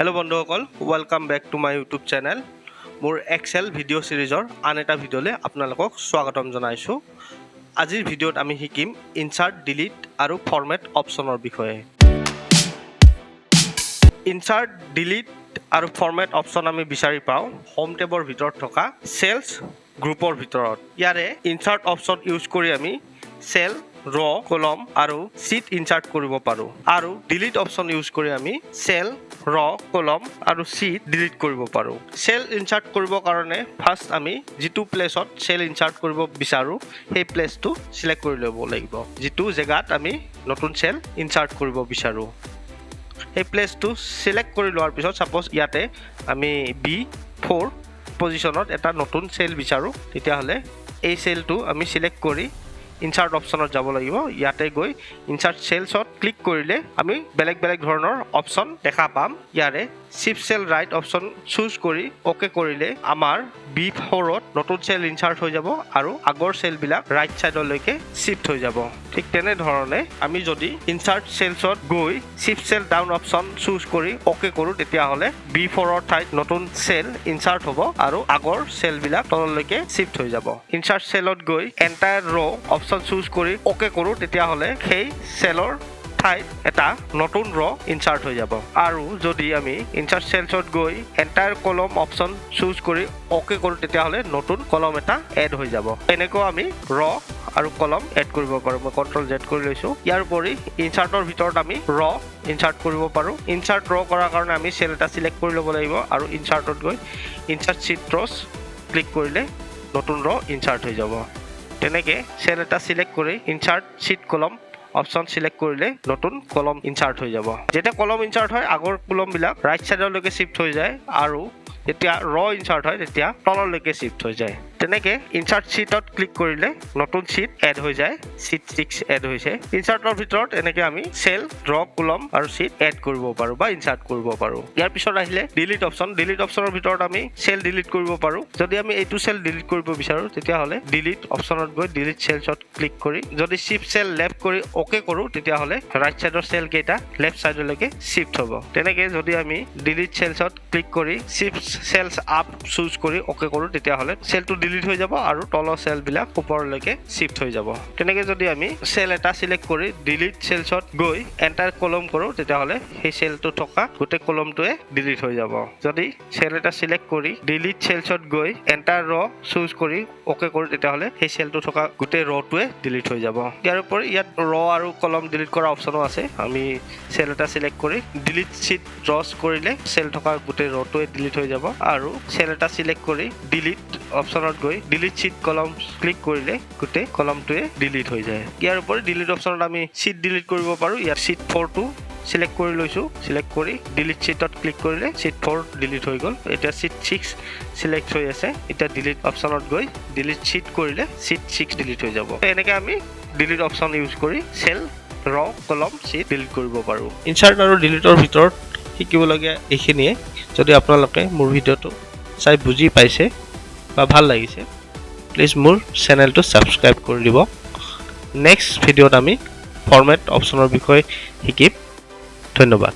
Hello বন্ধুসকল, welcome back to my YouTube channel. মোৰ Excel video' সিৰিজৰ আন এটা ভিডিঅ'লে আপোনালোকক স্বাগতম জনাইছো। আজিৰ ভিডিঅ'ত আমি শিকিম ইনচাৰ্ট, ডিলিট আৰু ফৰমেট অপচনৰ বিষয়ে। ইনচাৰ্ট, ডিলিট আৰু ফৰমেট অপচন আমি বিচাৰি পাওঁ হোম টেবৰ ভিতৰত থকা সেলস গ্ৰুপৰ ভিতৰত। ইয়াৰে ইনচাৰ্ট অপচন ইউজ কৰি আমি সেল, ৰ, কলম আৰু শীট ইনচাৰ্ট কৰিব পাৰো আৰু ডিলিট অপচন ইউজ কৰি আমি সেল, ৰ, কলম আৰু শীট ডিলিট কৰিব পাৰো। সেল ইনচাৰ্ট কৰিব কাৰণে ফাৰ্স্ট আমি যেটো প্লেসত সেল ইনচাৰ্ট কৰিব বিচাৰো সেই প্লেসটো সিলেক্ট কৰি ল'ব লাগিব। যেটো জেগাত আমি নতুন সেল ইনচাৰ্ট কৰিব বিচাৰো এই প্লেসটো সিলেক্ট কৰি লোৱাৰ পিছত সাপোজ ইয়াতে আমি B4 পজিশনত এটা নতুন সেল বিচাৰো, তেতিয়া হলে এই সেলটো আমি সিলেক্ট কৰি ইনচাৰ্ট অপচনত যাব লাগিব। ইয়াতে গৈ ইনচাৰ্ট সেলছত ক্লিক কৰিলে আমি বেলেগ ধৰণৰ অপচন দেখা পাম। ইয়াৰে shift cell right option choose কৰি ওকে কৰিলে আমাৰ B4ত নতুন সেল ইনচাৰ্ট হৈ যাব আৰু আগৰ সেলবিলাক ৰাইট সাইডলৈকে শিফট হৈ যাব। ঠিক তেনে ধৰণে আমি যদি ইনচাৰ্ট সেলছত গৈ shift cell down option choose কৰি ওকে কৰো, তেতিয়া হলে B4ৰ ঠাইত নতুন সেল ইনচাৰ্ট হ'ব আৰু আগৰ সেলবিলাক তললৈকে শিফট হৈ যাব। ইনচাৰ্ট সেলত গৈ এন্টায়াৰ ৰ অপচন চুজ কৰি ওকে কৰো, তেতিয়া হলে সেই সেলৰ ঠাইত এটা নতুন ৰ ইনচাৰ্ট হৈ যাব। আৰু যদি আমি ইনচাৰ্ট সেলছত গৈ এন্টায়াৰ কলম অপচন চুজ কৰি ওকে কৰো, তেতিয়া হলে নতুন কলম এটা এড হৈ যাব। এনেকৈ আমি ৰ আৰু কলম এড কৰিব পাৰো। মই কন্ট্ৰল Z কৰি লৈছো। ইয়াৰ উপৰি ইনচাৰ্টৰ ভিতৰত আমি ৰ ইনচাৰ্ট কৰিব পাৰো। ইনচাৰ্ট ৰ কৰাৰ কাৰণে আমি সেল এটা সিলেক্ট কৰি ল'ব লাগিব আৰু ইনচাৰ্টত গৈ ইনচাৰ্ট শীট ৰছ ক্লিক কৰিলে নতুন ৰ ইনচাৰ্ট হৈ যাব। তেনেকে সেল এটা সিলেক্ট কৰি ইনচাৰ্ট শীট কলম অপচন সিলেক্ট কৰিলে নতুন কলম ইনচাৰ্ট হৈ যাব। যেতিয়া কলম ইনচাৰ্ট হয় আগৰ কলমবিলাক ৰাইট সাইডলৈকে শিফট হৈ যায় আৰু যেতিয়া ৰ ইনচাৰ্ট হয় তেতিয়া তললৈকে শিফট হৈ যায়। তেনেকে ইনচাৰ্ট শীটত ক্লিক কৰিলে নতুন শীট এড হৈ যায়। শীট 6 এড হৈছে। ইনচাৰ্টৰ ভিতৰত এনেকে আমি সেল, ৰ, কলম আৰু শীট এড কৰিব পাৰো বা ইনচাৰ্ট কৰিব পাৰো। ইয়াৰ পিছত আহিলে ডিলিট অপচন। ডিলিট অপচনৰ ভিতৰত আমি সেল ডিলিট কৰিব পাৰো। যদি আমি এইটো সেল ডিলিট কৰিব বিচাৰো, তেতিয়া হলে ডিলিট অপচনত গৈ ডিলিট সেলছত ক্লিক কৰি যদি শিফট সেল লেফট কৰি ওকে কৰো, তেতিয়া হলে ৰাইট সাইডৰ সেল কেইটা লেফট সাইডলৈকে শিফট হ'ব। তেনেকে যদি আমি ডিলিট সেলছত ক্লিক কৰি শিফট সেলস আপ চুজ কৰি ওকে কৰো, তেতিয়া হলে সেলটো ডিলিট হৈ যাব আৰু তলৰ সেলবিলাক ওপৰলৈকে শিফট হৈ যাব। তেনেকে যদি আমি সেল এটা সিলেক্ট কৰি ডিলিট সেলছত গৈ এন্টায়াৰ কলম কৰো, তেতিয়া হলে সেই সেলটো থকা গোটেই কলমটোৱে ডিলিট হৈ যাব। যদি সেল এটা সিলেক্ট কৰি ডিলিট সেলছত গৈ এন্টায়াৰ ৰ চুজ কৰি ওকে কৰো, তেতিয়া হলে সেই সেলটো থকা গোটেই ৰটোৱে ডিলিট হৈ যাব। ইয়াৰ উপৰি ইয়াত ৰ আৰু কলম ডিলিট কৰা অপচনো আছে। আমি সেল এটা সিলেক্ট কৰি ডিলিট শীট ৰছ কৰিলে সেল থকা গোটেই ৰটোৱে ডিলিট হৈ যাব আৰু সেল এটা সিলেক্ট কৰি ডিলিট অপচনত গৈ ডিলিট শীট কলম ক্লিক কৰিলে গোটেই কলমটোৱে ডিলিট হৈ যায়। ইয়াৰ উপৰি ডিলিট অপচনত আমি শীট ডিলিট কৰিব পাৰো। ইয়াত শীট 4টো সিলেক্ট কৰি লৈছো। সিলেক্ট কৰি ডিলিট শীটত ক্লিক কৰিলে শীট 4 ডিলিট হৈ গ'ল। এতিয়া শীট 6 সিলেক্ট হৈ আছে। এতিয়া ডিলিট অপচনত গৈ ডিলিট শীট কৰিলে শীট 6 ডিলিট হৈ যাব। এনেকে আমি ডিলিট অপচন ইউজ কৰি সেল, ৰ, কলম, শীট ডিলিট কৰিব পাৰো। ইনচাৰ্ট আৰু ডিলিটৰ ভিতৰত শিকিবলগীয়া এইখিনিয়ে। যদি আপোনালোকে মোৰ ভিডিঅ'টো চাই বুজি পাইছে বা ভাল লাগিছে, প্লিজ মোৰ চেনেলটো সাবস্ক্ৰাইব কৰি দিব। নেক্সট ভিডিঅ'ত আমি ফৰমেট অপচনৰ বিষয়ে শিকিম। ধন্যবাদ।